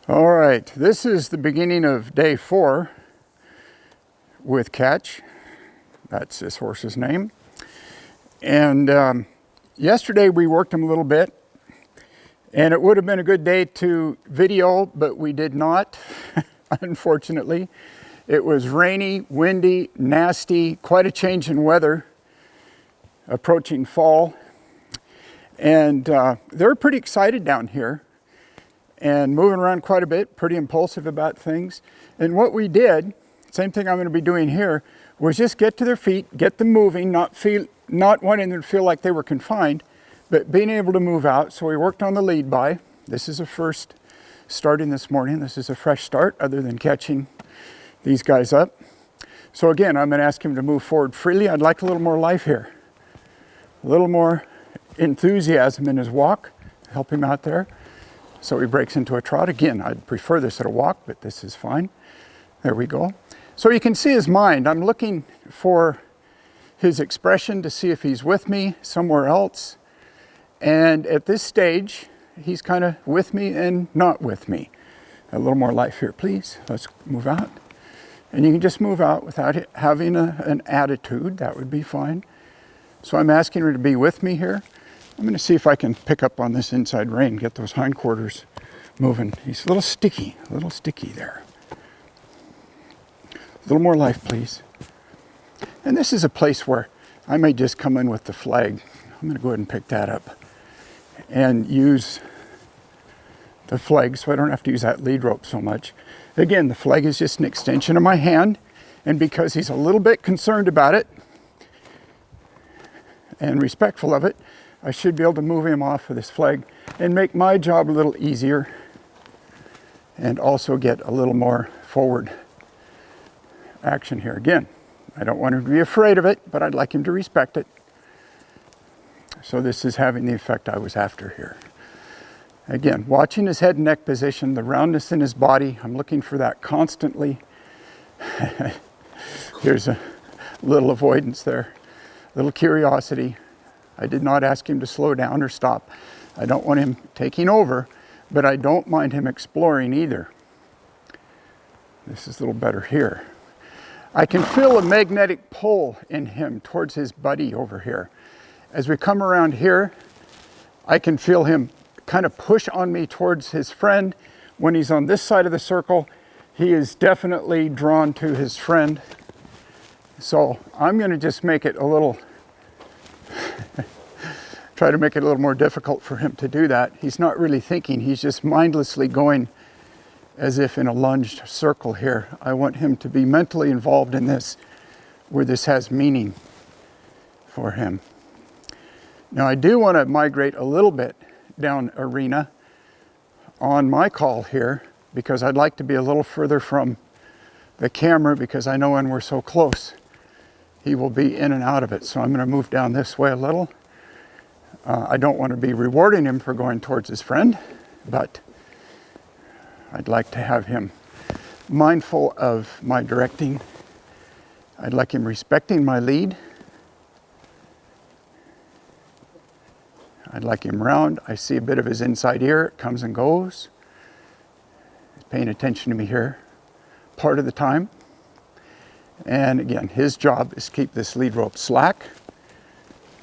All right, this is the beginning of day 4 with Catch. That's this horse's name. And yesterday we worked him a little bit, and it would have been a good day to video, but we did not, unfortunately. It was rainy, windy, nasty, quite a change in weather, approaching fall. And they're pretty excited down here and moving around quite a bit, pretty impulsive about things. And what we did, same thing I'm going to be doing here, was just get to their feet, get them moving, not wanting them to feel like they were confined, but being able to move out. So we worked on the lead by. This is a first starting this morning. This is a fresh start other than catching these guys up. So again, I'm going to ask him to move forward freely. I'd like a little more life here, a little more enthusiasm in his walk. Help him out there. So he breaks into a trot. Again, I'd prefer this at a walk, but this is fine. There we go. So you can see his mind. I'm looking for his expression to see if he's with me somewhere else. And at this stage, he's kind of with me and not with me. A little more life here, please. Let's move out. And you can just move out without having an attitude. That would be fine. So I'm asking her to be with me here. I'm going to see if I can pick up on this inside rein, get those hindquarters moving. He's a little sticky there. A little more life, please. And this is a place where I may just come in with the flag. I'm going to go ahead and pick that up and use the flag so I don't have to use that lead rope so much. Again, the flag is just an extension of my hand, and because he's a little bit concerned about it and respectful of it, I should be able to move him off of this flag and make my job a little easier and also get a little more forward action here. Again, I don't want him to be afraid of it, but I'd like him to respect it. So this is having the effect I was after here. Again, watching his head and neck position, the roundness in his body. I'm looking for that constantly. Here's a little avoidance there, a little curiosity. I did not ask him to slow down or stop. I don't want him taking over, but I don't mind him exploring either. This is a little better here. I can feel a magnetic pull in him towards his buddy over here. As we come around here, I can feel him kind of push on me towards his friend. When he's on this side of the circle, he is definitely drawn to his friend. So I'm going to just make it a little, try to make it a little more difficult for him to do that. He's not really thinking, he's just mindlessly going as if in a lunged circle here. I want him to be mentally involved in this, where this has meaning for him. Now I do want to migrate a little bit down arena on my call here, because I'd like to be a little further from the camera, because I know when we're so close, he will be in and out of it. So I'm going to move down this way a little. I don't want to be rewarding him for going towards his friend, but I'd like to have him mindful of my directing. I'd like him respecting my lead. I'd like him round. I see a bit of his inside ear. It comes and goes. He's paying attention to me here part of the time. And again, his job is to keep this lead rope slack.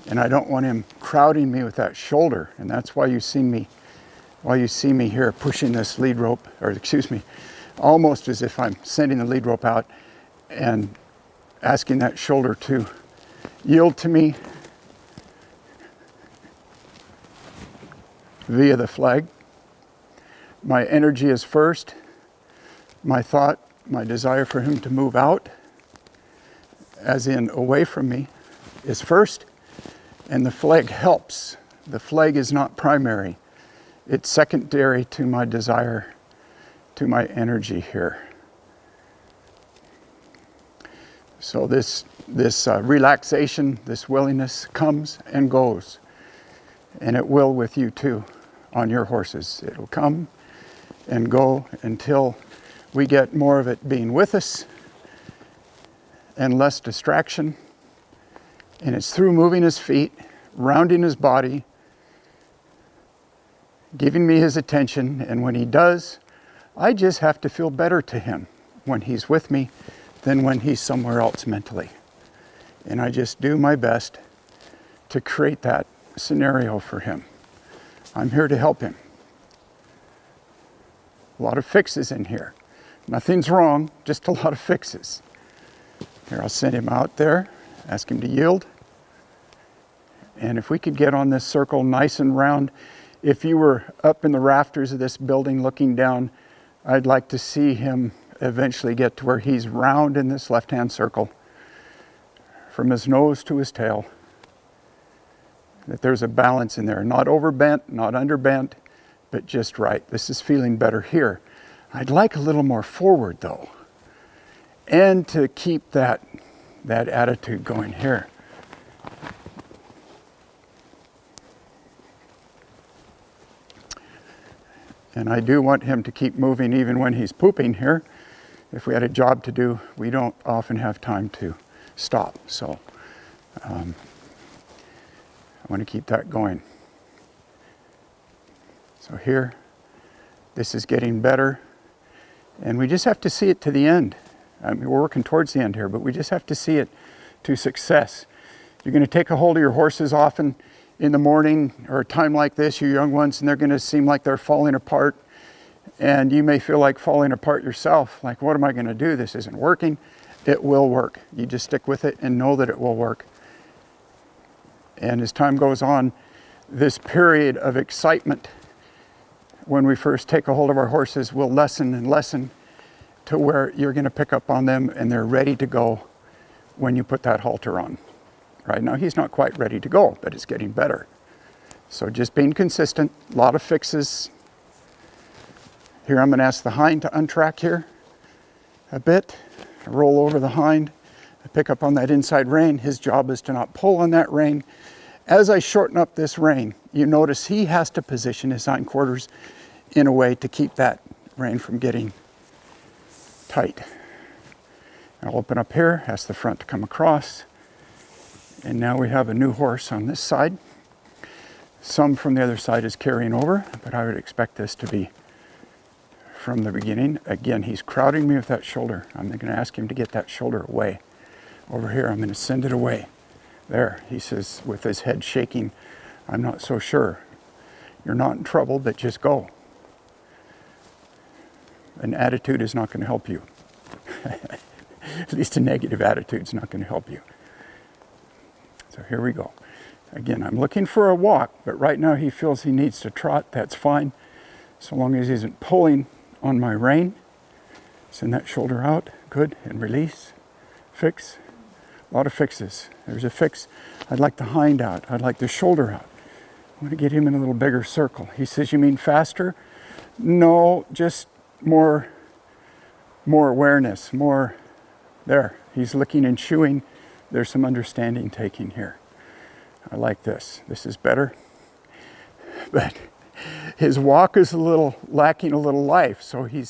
And I don't want him crowding me with that shoulder. And that's why you see me here pushing this lead rope, or excuse me, almost as if I'm sending the lead rope out and asking that shoulder to yield to me via the flag. My energy is first. My thought, my desire for him to move out, as in away from me, is first. And the flag helps. The flag is not primary. It's secondary to my desire, to my energy here. So this relaxation, this willingness comes and goes. And it will with you too, on your horses. It will come and go until we get more of it being with us and less distraction. And it's through moving his feet, rounding his body, giving me his attention. And when he does, I just have to feel better to him when he's with me than when he's somewhere else mentally. And I just do my best to create that scenario for him. I'm here to help him. A lot of fixes in here. Nothing's wrong, just a lot of fixes. Here, I'll send him out there, ask him to yield. And if we could get on this circle nice and round, if you were up in the rafters of this building looking down, I'd like to see him eventually get to where he's round in this left-hand circle, from his nose to his tail, that there's a balance in there, not overbent, not underbent, but just right. This is feeling better here. I'd like a little more forward though, and to keep that attitude going here. And I do want him to keep moving even when he's pooping here. If we had a job to do, we don't often have time to stop. So I want to keep that going. So here, this is getting better. And we just have to see it to the end. I mean, we're working towards the end here, but we just have to see it to success. You're going to take a hold of your horses often in the morning or a time like this, you young ones, and they're going to seem like they're falling apart. And you may feel like falling apart yourself. Like, what am I going to do? This isn't working. It will work. You just stick with it and know that it will work. And as time goes on, this period of excitement when we first take a hold of our horses will lessen and lessen to where you're going to pick up on them and they're ready to go when you put that halter on. Right now, he's not quite ready to go, but it's getting better. So just being consistent, a lot of fixes. Here, I'm going to ask the hind to untrack here a bit. I roll over the hind. I pick up on that inside rein. His job is to not pull on that rein. As I shorten up this rein, you notice he has to position his hindquarters in a way to keep that rein from getting tight. I'll open up here, ask the front to come across. And now we have a new horse on this side. Some from the other side is carrying over, but I would expect this to be from the beginning. Again, he's crowding me with that shoulder. I'm going to ask him to get that shoulder away. Over here, I'm going to send it away. There, he says with his head shaking, I'm not so sure. You're not in trouble, but just go. An attitude is not going to help you. At least a negative attitude is not going to help you. So here we go. Again, I'm looking for a walk, but right now he feels he needs to trot. That's fine, so long as he isn't pulling on my rein. Send that shoulder out, good, and release. Fix. A lot of fixes. There's a fix. I'd like the hind out. I'd like the shoulder out. I want to get him in a little bigger circle. He says, you mean faster? No, just more awareness, more there. He's licking and chewing. There's some understanding taking here. I like this. This is better. But his walk is lacking a little life. So he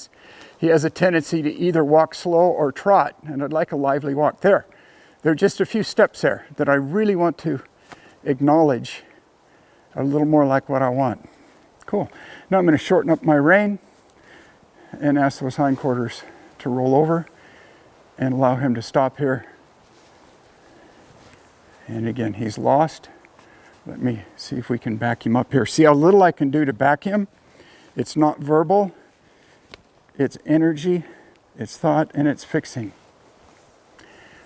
has a tendency to either walk slow or trot. And I'd like a lively walk there. There are just a few steps there that I really want to acknowledge a little more like what I want. Cool. Now I'm going to shorten up my rein and ask those hindquarters to roll over and allow him to stop here. And again, he's lost. Let me see if we can back him up here. See how little I can do to back him? It's not verbal, it's energy, it's thought, and it's fixing.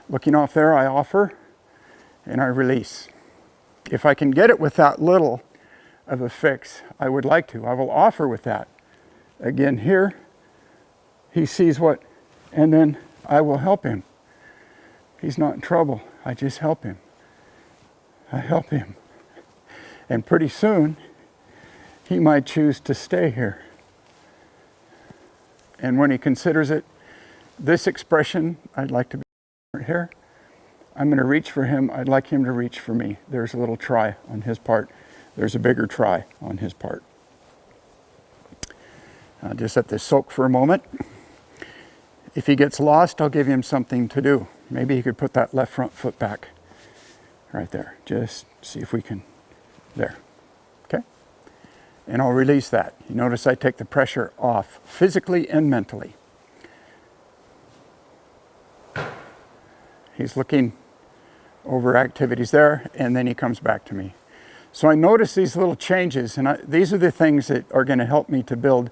Looking off there, I offer and I release. If I can get it with that little of a fix, I would like to. I will offer with that. Again, here, he sees what, and then I will help him. He's not in trouble. I just help him. I help him. And pretty soon, he might choose to stay here. And when he considers it, this expression, I'd like to be here. I'm going to reach for him. I'd like him to reach for me. There's a little try on his part. There's a bigger try on his part. I'll just let this soak for a moment. If he gets lost, I'll give him something to do. Maybe he could put that left front foot back. Right there. Just see if we can. There. Okay. and I'll release that. You notice I take the pressure off physically and mentally. He's looking over activities there, and then he comes back to me. So I notice these little changes, and these are the things that are going to help me to build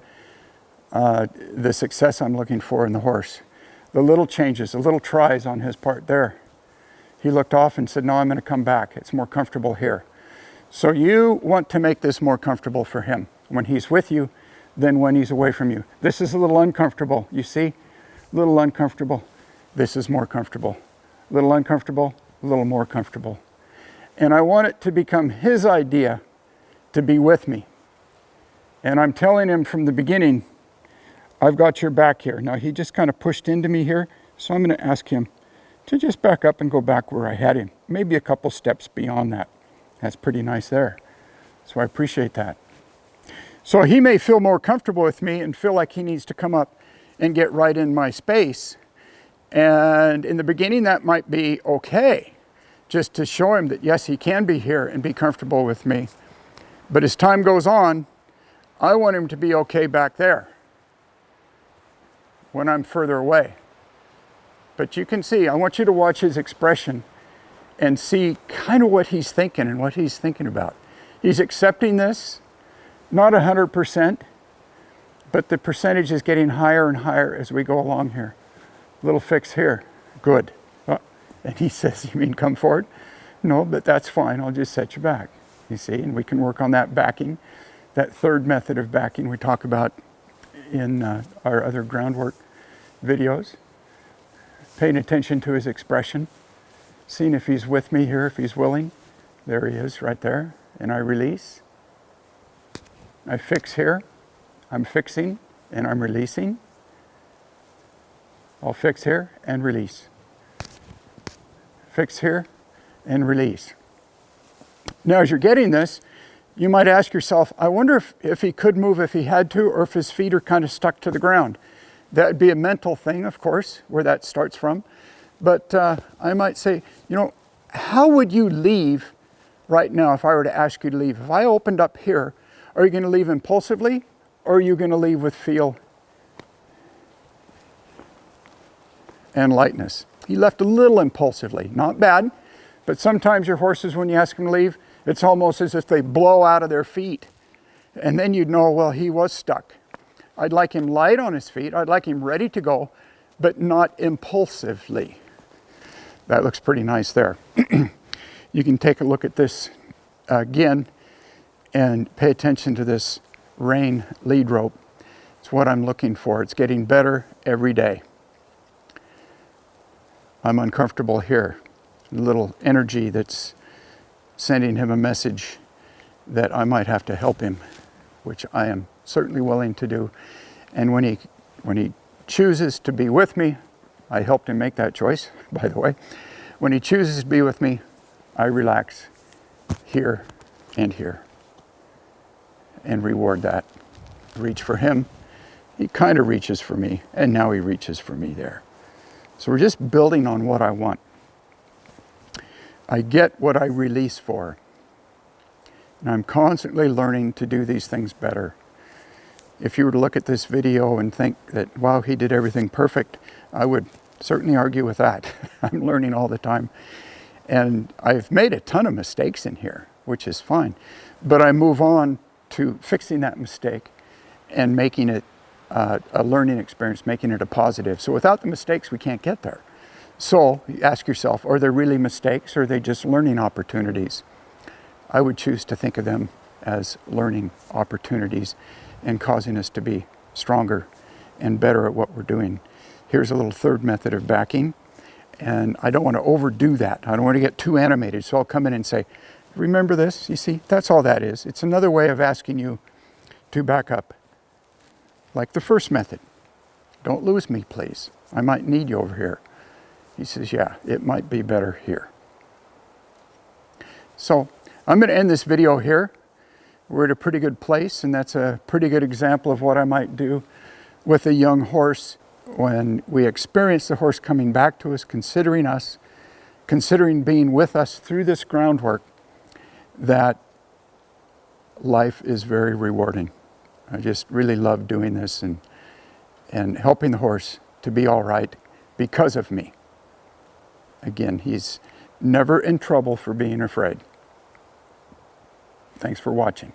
the success I'm looking for in the horse. The little changes, the little tries on his part there. He looked off and said, no, I'm going to come back. It's more comfortable here. So you want to make this more comfortable for him when he's with you than when he's away from you. This is a little uncomfortable, you see? A little uncomfortable. This is more comfortable. A little uncomfortable, a little more comfortable. And I want it to become his idea to be with me. And I'm telling him from the beginning, I've got your back here. Now he just kind of pushed into me here, so I'm going to ask him to just back up and go back where I had him. Maybe a couple steps beyond that. That's pretty nice there. So I appreciate that. So he may feel more comfortable with me and feel like he needs to come up and get right in my space. And in the beginning, that might be okay, just to show him that, yes, he can be here and be comfortable with me. But as time goes on, I want him to be okay back there when I'm further away. But you can see, I want you to watch his expression and see kind of what he's thinking and what he's thinking about. He's accepting this, not 100%, but the percentage is getting higher and higher as we go along here. Little fix here, good. And he says, you mean come forward? No, but that's fine, I'll just set you back. You see, and we can work on that backing, that third method of backing we talk about in our other groundwork videos. Paying attention to his expression, seeing if he's with me here, if he's willing. There he is right there. And I release. I fix here. I'm fixing and I'm releasing. I'll fix here and release. Fix here and release. Now as you're getting this, you might ask yourself, I wonder if he could move if he had to, or if his feet are kind of stuck to the ground. That would be a mental thing, of course, where that starts from. But I might say, you know, how would you leave right now if I were to ask you to leave? If I opened up here, are you going to leave impulsively, or are you going to leave with feel and lightness? He left a little impulsively, not bad, but sometimes your horses, when you ask them to leave, it's almost as if they blow out of their feet. And then you'd know, well, he was stuck. I'd like him light on his feet. I'd like him ready to go, but not impulsively. That looks pretty nice there. You can take a look at this again and pay attention to this rein lead rope. It's what I'm looking for. It's getting better every day. I'm uncomfortable here. A little energy that's sending him a message that I might have to help him, which I am certainly willing to do. And when he chooses to be with me, I helped him make that choice, by the way. When he chooses to be with me, I relax here and here and reward that. Reach for him. He kind of reaches for me, and now he reaches for me there. So we're just building on what I want. I get what I release for. And I'm constantly learning to do these things better. If you were to look at this video and think that, wow, he did everything perfect, I would certainly argue with that. I'm learning all the time. And I've made a ton of mistakes in here, which is fine. But I move on to fixing that mistake and making it a learning experience, making it a positive. So without the mistakes, we can't get there. So you ask yourself, are there really mistakes, or are they just learning opportunities? I would choose to think of them as learning opportunities and causing us to be stronger and better at what we're doing. Here's a little third method of backing, and I don't want to overdo that. I don't want to get too animated, so I'll come in and say, remember this? You see, that's all that is. It's another way of asking you to back up, like the first method. Don't lose me, please. I might need you over here. He says, yeah, it might be better here. So I'm going to end this video here. We're at a pretty good place, and that's a pretty good example of what I might do with a young horse when we experience the horse coming back to us, considering being with us through this groundwork, that life is very rewarding. I just really love doing this and helping the horse to be all right because of me. Again, he's never in trouble for being afraid. Thanks for watching.